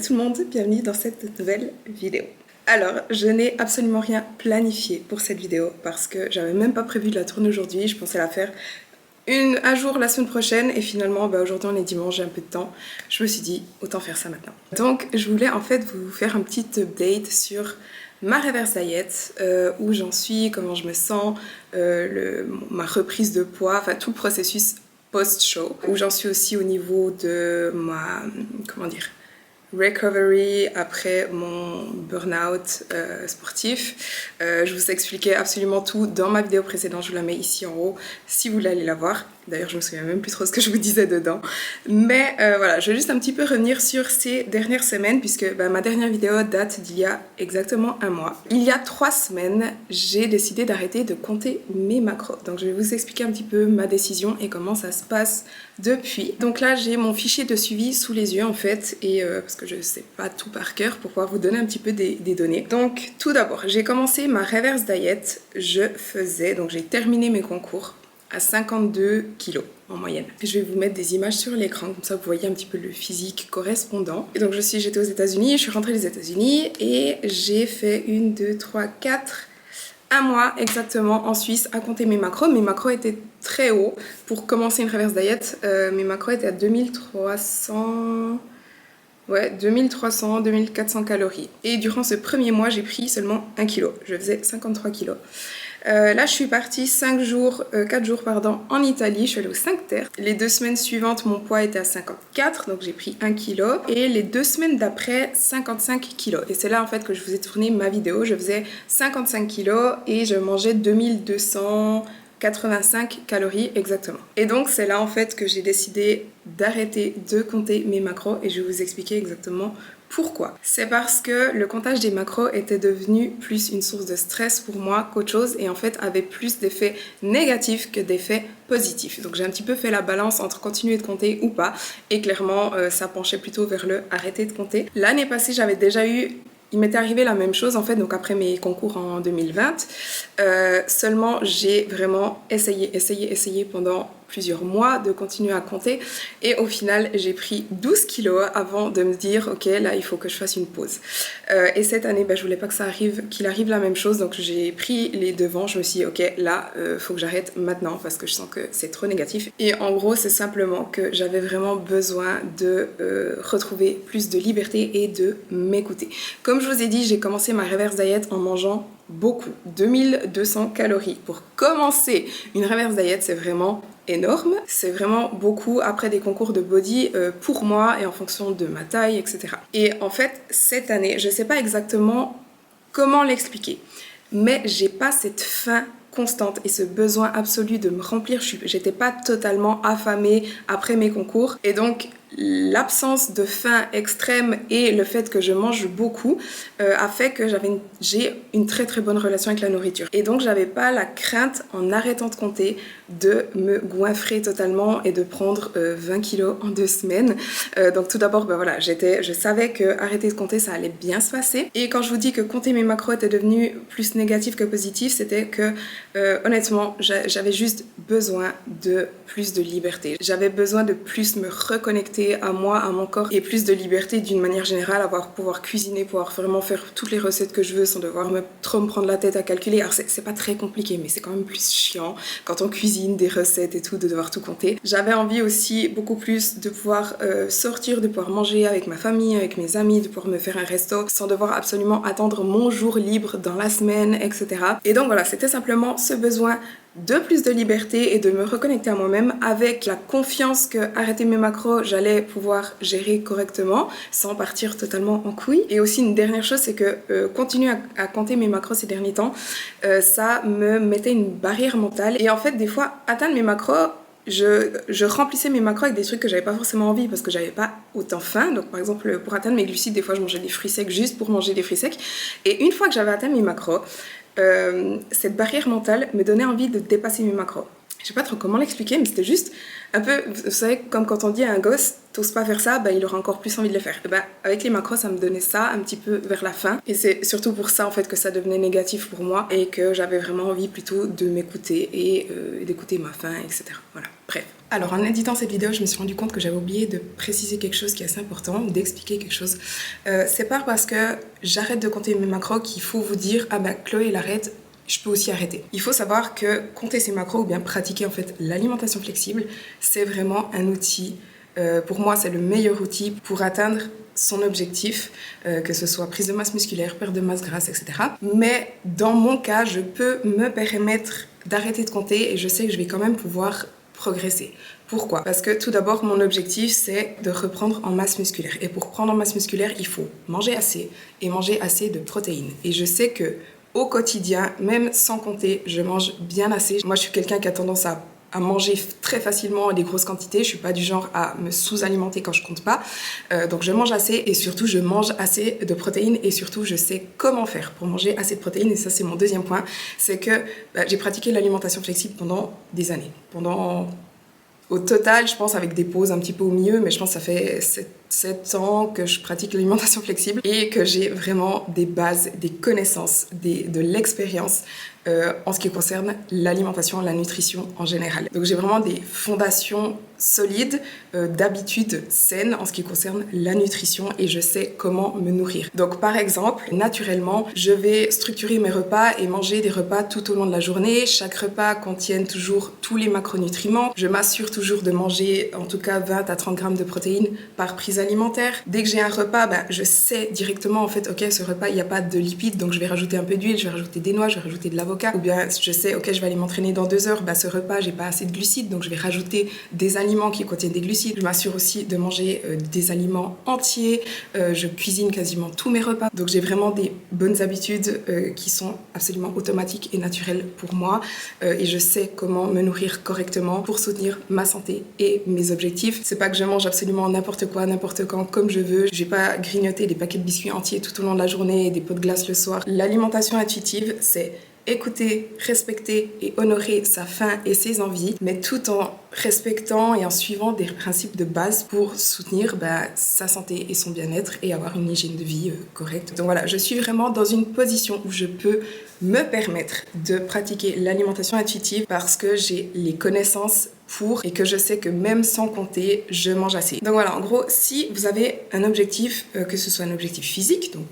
tout le monde, bienvenue dans cette nouvelle vidéo. Alors, je n'ai absolument rien planifié pour cette vidéo parce que j'avais même pas prévu de la tourner aujourd'hui, je pensais la faire un jour la semaine prochaine et finalement aujourd'hui on est dimanche, j'ai un peu de temps, je me suis dit autant faire ça maintenant. Donc je voulais en fait vous faire un petit update sur ma reverse diet, où j'en suis, comment je me sens, ma reprise de poids, enfin tout le processus post-show, où j'en suis aussi au niveau de ma, recovery après mon burn-out sportif. Je vous expliquais absolument tout dans ma vidéo précédente, je vous la mets ici en haut si vous voulez aller la voir. D'ailleurs je me souviens même plus trop ce que je vous disais dedans. Mais voilà, je vais juste un petit peu revenir sur ces dernières semaines puisque ma dernière vidéo date d'il y a exactement un mois. Il y a 3 semaines, j'ai décidé d'arrêter de compter mes macros. Donc je vais vous expliquer un petit peu ma décision et comment ça se passe depuis. Donc là j'ai mon fichier de suivi sous les yeux en fait et parce que je sais pas tout par cœur pour pouvoir vous donner un petit peu des données. Donc tout d'abord j'ai commencé ma reverse diet, donc j'ai terminé mes concours à 52 kilos en moyenne. Je vais vous mettre des images sur l'écran, comme ça vous voyez un petit peu le physique correspondant. Et donc j'étais aux États-Unis, je suis rentrée des États-Unis et j'ai fait 1 mois exactement en Suisse à compter mes macros. Mes macros étaient très hauts. Pour commencer une reverse diet, mes macros étaient à 2300... Ouais, 2400 calories. Et durant ce premier mois, j'ai pris seulement 1 kg. Je faisais 53 kilos. Là, je suis partie 4 jours en Italie. Je suis allée aux 5 Terres. Les 2 semaines suivantes, mon poids était à 54, donc j'ai pris 1 kg. Et les 2 semaines d'après, 55 kg. Et c'est là en fait que je vous ai tourné ma vidéo. Je faisais 55 kg et je mangeais 2285 calories exactement. Et donc c'est là en fait que j'ai décidé d'arrêter de compter mes macros et je vais vous expliquer exactement pourquoi. C'est parce que le comptage des macros était devenu plus une source de stress pour moi qu'autre chose et en fait avait plus d'effets négatifs que d'effets positifs. Donc j'ai un petit peu fait la balance entre continuer de compter ou pas et clairement ça penchait plutôt vers le arrêter de compter. L'année passée j'avais déjà il m'était arrivé la même chose en fait, donc après mes concours en 2020, seulement j'ai vraiment essayé pendant plusieurs mois de continuer à compter et au final j'ai pris 12 kilos avant de me dire ok là il faut que je fasse une pause. Et cette année je voulais pas que qu'il arrive la même chose donc j'ai pris les devants, je me suis dit ok là faut que j'arrête maintenant parce que je sens que c'est trop négatif et en gros c'est simplement que j'avais vraiment besoin de retrouver plus de liberté et de m'écouter. Comme je vous ai dit, j'ai commencé ma reverse diet en mangeant beaucoup, 2200 calories. Pour commencer une reverse diet, c'est vraiment énorme, c'est vraiment beaucoup après des concours de body pour moi et en fonction de ma taille, etc. Et en fait, cette année, je sais pas exactement comment l'expliquer, mais j'ai pas cette faim constante et ce besoin absolu de me remplir. J'étais pas totalement affamée après mes concours et donc l'absence de faim extrême et le fait que je mange beaucoup a fait que j'ai une très très bonne relation avec la nourriture et donc j'avais pas la crainte en arrêtant de compter de me goinfrer totalement et de prendre 20 kilos en 2 semaines. Donc tout d'abord voilà, je savais que arrêter de compter ça allait bien se passer et quand je vous dis que compter mes macros était devenu plus négatif que positif, c'était que honnêtement j'avais juste besoin de plus de liberté, j'avais besoin de plus me reconnecter à moi, à mon corps et plus de liberté d'une manière générale, pouvoir cuisiner, pouvoir vraiment faire toutes les recettes que je veux sans devoir trop me prendre la tête à calculer. Alors c'est pas très compliqué mais c'est quand même plus chiant quand on cuisine des recettes et tout de devoir tout compter. J'avais envie aussi beaucoup plus de pouvoir sortir, de pouvoir manger avec ma famille, avec mes amis, de pouvoir me faire un resto sans devoir absolument attendre mon jour libre dans la semaine, etc. Et donc voilà, c'était simplement ce besoin de plus de liberté et de me reconnecter à moi-même avec la confiance que arrêter mes macros, j'allais pouvoir gérer correctement sans partir totalement en couille. Et aussi une dernière chose, c'est que continuer à compter mes macros ces derniers temps, ça me mettait une barrière mentale. Et en fait, des fois, atteindre mes macros, je remplissais mes macros avec des trucs que j'avais pas forcément envie parce que j'avais pas autant faim. Donc par exemple pour atteindre mes glucides, des fois je mangeais des fruits secs juste pour manger des fruits secs. Et une fois que j'avais atteint mes macros, cette barrière mentale me donnait envie de dépasser mes macros. Je sais pas trop comment l'expliquer, mais c'était juste un peu, vous savez, comme quand on dit à un gosse, t'oses pas faire ça, bah, il aura encore plus envie de le faire. Et bah, avec les macros, ça me donnait ça un petit peu vers la fin. Et c'est surtout pour ça, en fait, que ça devenait négatif pour moi et que j'avais vraiment envie plutôt de m'écouter et d'écouter ma faim, etc. Voilà, bref. Alors, en éditant cette vidéo, je me suis rendu compte que j'avais oublié de préciser quelque chose qui est assez important, d'expliquer quelque chose. C'est pas parce que j'arrête de compter mes macros qu'il faut vous dire, ah bah, Chloé, elle arrête, je peux aussi arrêter. Il faut savoir que compter ses macros ou bien pratiquer en fait l'alimentation flexible, c'est vraiment un outil. Pour moi, c'est le meilleur outil pour atteindre son objectif, que ce soit prise de masse musculaire, perte de masse grasse, etc. Mais dans mon cas, je peux me permettre d'arrêter de compter et je sais que je vais quand même pouvoir progresser. Pourquoi ? Parce que tout d'abord, mon objectif, c'est de reprendre en masse musculaire. Et pour prendre en masse musculaire, il faut manger assez et manger assez de protéines. Et je sais que au quotidien, même sans compter, je mange bien assez. Moi, je suis quelqu'un qui a tendance à manger très facilement des grosses quantités. Je suis pas du genre à me sous-alimenter quand je compte pas. Donc je mange assez et surtout je mange assez de protéines et surtout je sais comment faire pour manger assez de protéines. Et ça, c'est mon deuxième point. C'est que j'ai pratiqué l'alimentation flexible pendant des années. Au total, je pense avec des pauses un petit peu au milieu, mais je pense que ça fait 7 ans que je pratique l'alimentation flexible et que j'ai vraiment des bases, des connaissances, de l'expérience en ce qui concerne l'alimentation, la nutrition en général. Donc j'ai vraiment des fondations solides, d'habitudes saines en ce qui concerne la nutrition et je sais comment me nourrir. Donc par exemple, naturellement, je vais structurer mes repas et manger des repas tout au long de la journée. Chaque repas contienne toujours tous les macronutriments. Je m'assure toujours de manger en tout cas 20 à 30 grammes de protéines par prise alimentaire. Dès que j'ai un repas, je sais directement en fait, ok, ce repas, il n'y a pas de lipides, donc je vais rajouter un peu d'huile, je vais rajouter des noix, je vais rajouter de l'avocat. Ou bien je sais, ok, je vais aller m'entraîner dans 2 heures, ce repas, j'ai pas assez de glucides, donc je vais rajouter des aliments qui contiennent des glucides. Je m'assure aussi de manger des aliments entiers. Je cuisine quasiment tous mes repas. Donc j'ai vraiment des bonnes habitudes qui sont absolument automatiques et naturelles pour moi. Et je sais comment me nourrir correctement pour soutenir ma santé et mes objectifs. C'est pas que je mange absolument n'importe quoi, n'importe quand, comme je veux. Je vais pas grignoter des paquets de biscuits entiers tout au long de la journée et des pots de glace le soir. L'alimentation intuitive, c'est écouter, respecter et honorer sa faim et ses envies, mais tout en respectant et en suivant des principes de base pour soutenir sa santé et son bien-être et avoir une hygiène de vie correcte. Donc voilà, je suis vraiment dans une position où je peux me permettre de pratiquer l'alimentation intuitive parce que j'ai les connaissances pour et que je sais que même sans compter, je mange assez. Donc voilà, en gros, si vous avez un objectif, que ce soit un objectif physique, donc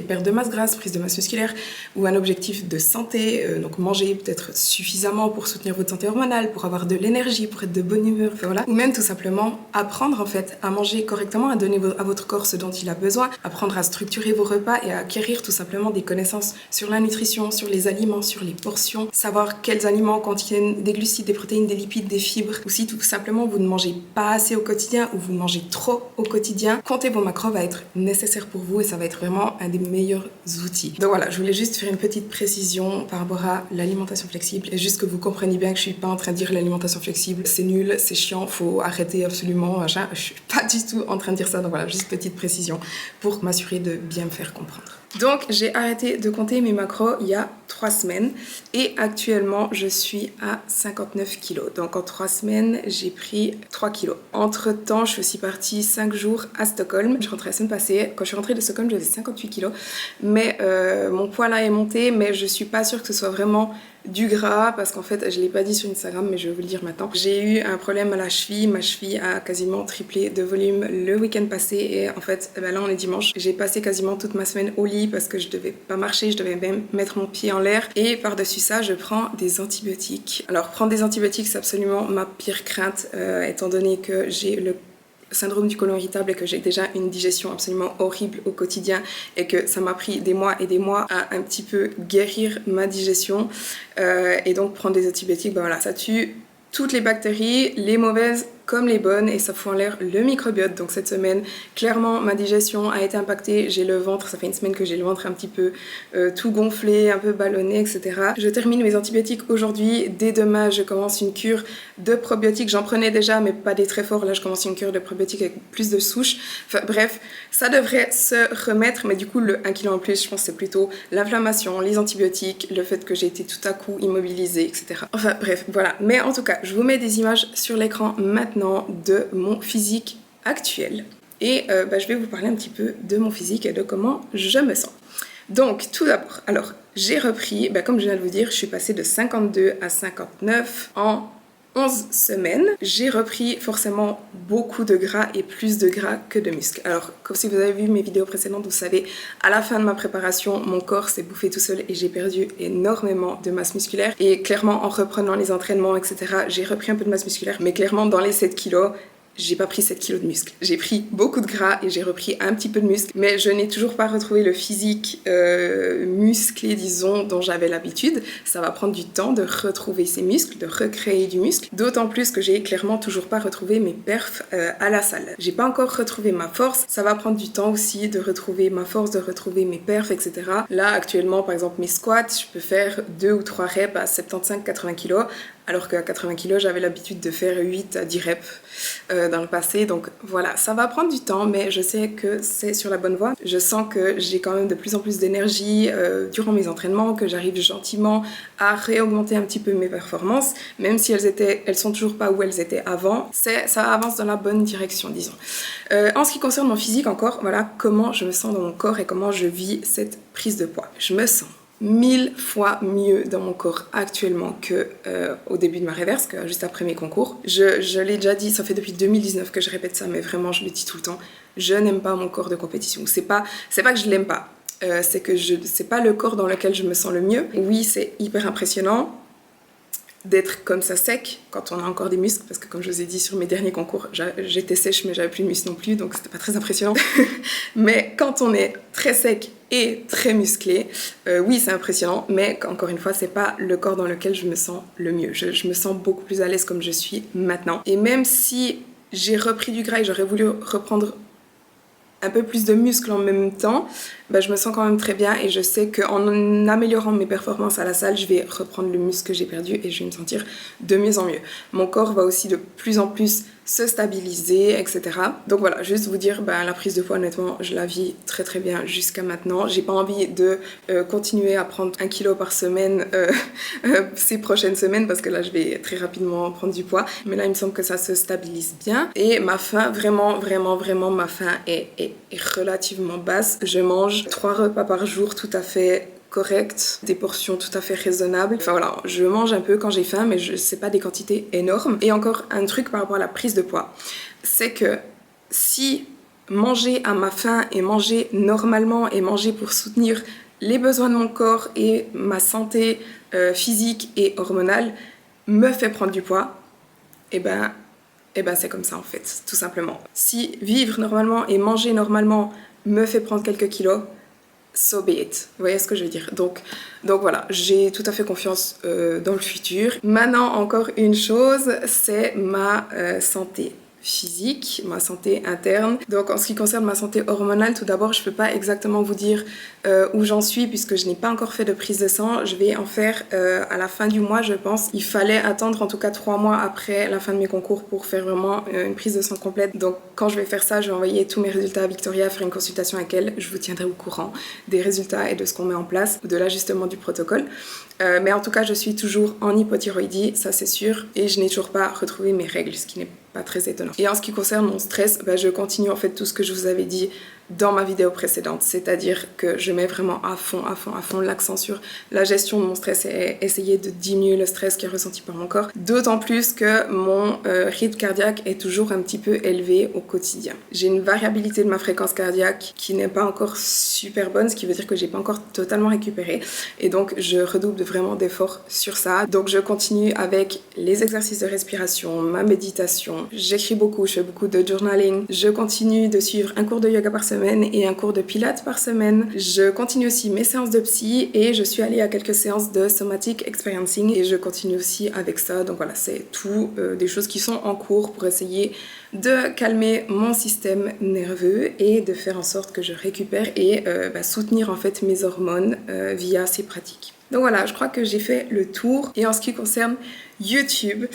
perte de masse grasse, prise de masse musculaire, ou un objectif de santé, donc manger peut-être suffisamment pour soutenir votre santé hormonale, pour avoir de l'énergie, pour être de bonne humeur, voilà. Ou même tout simplement apprendre en fait à manger correctement, à donner à votre corps ce dont il a besoin, apprendre à structurer vos repas et à acquérir tout simplement des connaissances sur la nutrition, sur les aliments, sur les portions, savoir quels aliments contiennent des glucides, des protéines, des lipides, des fibres, ou si tout simplement vous ne mangez pas assez au quotidien ou vous mangez trop au quotidien, compter vos macros va être nécessaire pour vous et ça va être vraiment un des meilleurs outils. Donc voilà, je voulais juste faire une petite précision par rapport à l'alimentation flexible et juste que vous compreniez bien que je suis pas en train de dire l'alimentation flexible c'est nul, c'est chiant, faut arrêter absolument, machin. Je suis pas du tout en train de dire ça, donc voilà, juste petite précision pour m'assurer de bien me faire comprendre. Donc j'ai arrêté de compter mes macros il y a 3 semaines et actuellement je suis à 59 kilos. Donc en 3 semaines j'ai pris 3 kilos. Entre temps je suis aussi partie 5 jours à Stockholm. Je rentrais la semaine passée. Quand je suis rentrée de Stockholm j'avais 58 kilos. Mais mon poids là est monté, mais je suis pas sûre que ce soit vraiment du gras parce qu'en fait je l'ai pas dit sur Instagram mais je vais vous le dire maintenant. J'ai eu un problème à la cheville, ma cheville a quasiment triplé de volume le week-end passé et en fait là on est dimanche. J'ai passé quasiment toute ma semaine au lit parce que je devais pas marcher, je devais même mettre mon pied en l'air et par-dessus ça je prends des antibiotiques. Alors prendre des antibiotiques c'est absolument ma pire crainte étant donné que j'ai le syndrome du côlon irritable et que j'ai déjà une digestion absolument horrible au quotidien et que ça m'a pris des mois et des mois à un petit peu guérir ma digestion et donc prendre des antibiotiques, voilà, ça tue toutes les bactéries, les mauvaises comme les bonnes et ça fout en l'air le microbiote. Donc cette semaine, clairement, ma digestion a été impactée. J'ai le ventre, ça fait une semaine que j'ai le ventre un petit peu tout gonflé, un peu ballonné, etc. Je termine mes antibiotiques aujourd'hui. Dès demain, je commence une cure de probiotiques. J'en prenais déjà, mais pas des très forts. Là, je commence une cure de probiotiques avec plus de souches. Enfin bref, ça devrait se remettre, mais du coup, le 1 kg en plus, je pense que c'est plutôt l'inflammation, les antibiotiques, le fait que j'ai été tout à coup immobilisée, etc. Enfin bref, voilà. Mais en tout cas, je vous mets des images sur l'écran maintenant de mon physique actuel. Et je vais vous parler un petit peu de mon physique et de comment je me sens. Donc, tout d'abord, alors, j'ai repris, comme je viens de vous dire, je suis passée de 52 à 59 en 11 semaines. J'ai repris forcément beaucoup de gras et plus de gras que de muscles. Alors, comme si vous avez vu mes vidéos précédentes, vous savez, à la fin de ma préparation, mon corps s'est bouffé tout seul et j'ai perdu énormément de masse musculaire. Et clairement, en reprenant les entraînements, etc., j'ai repris un peu de masse musculaire. Mais clairement, dans les 7 kilos, j'ai pas pris 7 kilos de muscles. J'ai pris beaucoup de gras et j'ai repris un petit peu de muscle, mais je n'ai toujours pas retrouvé le physique musclé, disons, dont j'avais l'habitude. Ça va prendre du temps de retrouver ces muscles, de recréer du muscle, d'autant plus que j'ai clairement toujours pas retrouvé mes perfs à la salle. J'ai pas encore retrouvé ma force, ça va prendre du temps aussi de retrouver ma force, de retrouver mes perfs, etc. Là, actuellement, par exemple, mes squats, je peux faire 2 ou 3 reps à 75-80 kilos, alors qu'à 80 kg, j'avais l'habitude de faire 8 à 10 reps dans le passé. Donc voilà, ça va prendre du temps, mais je sais que c'est sur la bonne voie. Je sens que j'ai quand même de plus en plus d'énergie durant mes entraînements, que j'arrive gentiment à réaugmenter un petit peu mes performances, même si elles sont toujours pas où elles étaient avant. Ça avance dans la bonne direction, disons. En ce qui concerne mon physique encore, voilà comment je me sens dans mon corps et comment je vis cette prise de poids. Je me sens 1000 fois mieux dans mon corps actuellement que au début de ma reverse, que juste après mes concours. Je l'ai déjà dit, ça fait depuis 2019 que je répète ça, mais vraiment je le dis tout le temps, je n'aime pas mon corps de compétition. C'est pas que je l'aime pas, c'est que c'est pas le corps dans lequel je me sens le mieux. Oui, c'est hyper impressionnant d'être comme ça sec quand on a encore des muscles, parce que comme je vous ai dit sur mes derniers concours, j'étais sèche mais j'avais plus de muscles non plus, donc c'était pas très impressionnant. Mais quand on est très sec et très musclé, oui c'est impressionnant, mais encore une fois c'est pas le corps dans lequel je me sens le mieux. Je me sens beaucoup plus à l'aise comme je suis maintenant. Et même si j'ai repris du gras et j'aurais voulu reprendre un peu plus de muscles en même temps, je me sens quand même très bien et je sais qu'en améliorant mes performances à la salle, je vais reprendre le muscle que j'ai perdu et je vais me sentir de mieux en mieux. Mon corps va aussi de plus en plus se stabiliser, etc. Donc voilà, juste vous dire, la prise de poids, honnêtement, je la vis très très bien jusqu'à maintenant. J'ai pas envie de continuer à prendre 1 kg par semaine ces prochaines semaines parce que là, je vais très rapidement prendre du poids. Mais là, il me semble que ça se stabilise bien. Et ma faim, vraiment, ma faim est relativement basse. Je mange 3 repas par jour tout à fait correct, des portions tout à fait raisonnables. Enfin voilà, je mange un peu quand j'ai faim, mais c'est pas des quantités énormes. Et encore un truc par rapport à la prise de poids, c'est que si manger à ma faim et manger normalement et manger pour soutenir les besoins de mon corps et ma santé physique et hormonale me fait prendre du poids, c'est comme ça en fait, tout simplement. Si vivre normalement et manger normalement me fait prendre quelques kilos, so be it. Vous voyez ce que je veux dire? Donc voilà, j'ai tout à fait confiance dans le futur. Maintenant, encore une chose, c'est ma santé physique, ma santé interne. Donc en ce qui concerne ma santé hormonale, tout d'abord, je peux pas exactement vous dire où j'en suis puisque je n'ai pas encore fait de prise de sang. Je vais en faire à la fin du mois, je pense. Il fallait attendre en tout cas 3 mois après la fin de mes concours pour faire vraiment une prise de sang complète. Donc quand je vais faire ça, je vais envoyer tous mes résultats à Victoria, faire une consultation avec elle. Je vous tiendrai au courant des résultats et de ce qu'on met en place, de l'ajustement du protocole. Mais en tout cas, je suis toujours en hypothyroïdie, ça c'est sûr, et je n'ai toujours pas retrouvé mes règles, ce qui n'est pas très étonnant. Et en ce qui concerne mon stress, je continue en fait tout ce que je vous avais dit dans ma vidéo précédente, c'est-à-dire que je mets vraiment à fond l'accent sur la gestion de mon stress et essayer de diminuer le stress qui est ressenti par mon corps, d'autant plus que mon rythme cardiaque est toujours un petit peu élevé au quotidien. J'ai une variabilité de ma fréquence cardiaque qui n'est pas encore super bonne, ce qui veut dire que j'ai pas encore totalement récupéré, et donc je redouble vraiment d'efforts sur ça. Donc je continue avec les exercices de respiration, ma méditation, j'écris beaucoup, je fais beaucoup de journaling, je continue de suivre un cours de yoga par semaine semaine et un cours de pilates par semaine. Je continue aussi mes séances de psy et je suis allée à quelques séances de somatic experiencing et je continue aussi avec ça. Donc voilà, c'est tout des choses qui sont en cours pour essayer de calmer mon système nerveux et de faire en sorte que je récupère et soutenir en fait mes hormones via ces pratiques. Donc voilà, je crois que j'ai fait le tour. Et en ce qui concerne YouTube,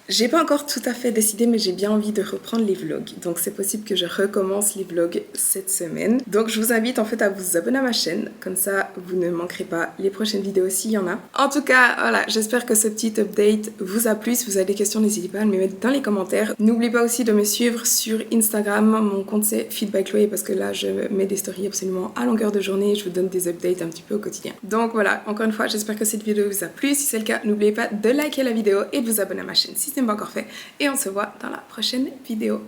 j'ai pas encore tout à fait décidé, mais j'ai bien envie de reprendre les vlogs. Donc c'est possible que je recommence les vlogs cette semaine. Donc je vous invite en fait à vous abonner à ma chaîne. Comme ça, vous ne manquerez pas les prochaines vidéos s'il y en a. En tout cas, voilà, j'espère que ce petit update vous a plu. Si vous avez des questions, n'hésitez pas à me les mettre dans les commentaires. N'oubliez pas aussi de me suivre sur Instagram. Mon compte c'est FitByChloé parce que là, je mets des stories absolument à longueur de journée. Je vous donne des updates un petit peu au quotidien. Donc voilà, encore une fois, j'espère que cette vidéo vous a plu. Si c'est le cas, n'oubliez pas de liker la vidéo et de vous abonner à ma chaîne si ce n'est pas encore fait. Et on se voit dans la prochaine vidéo.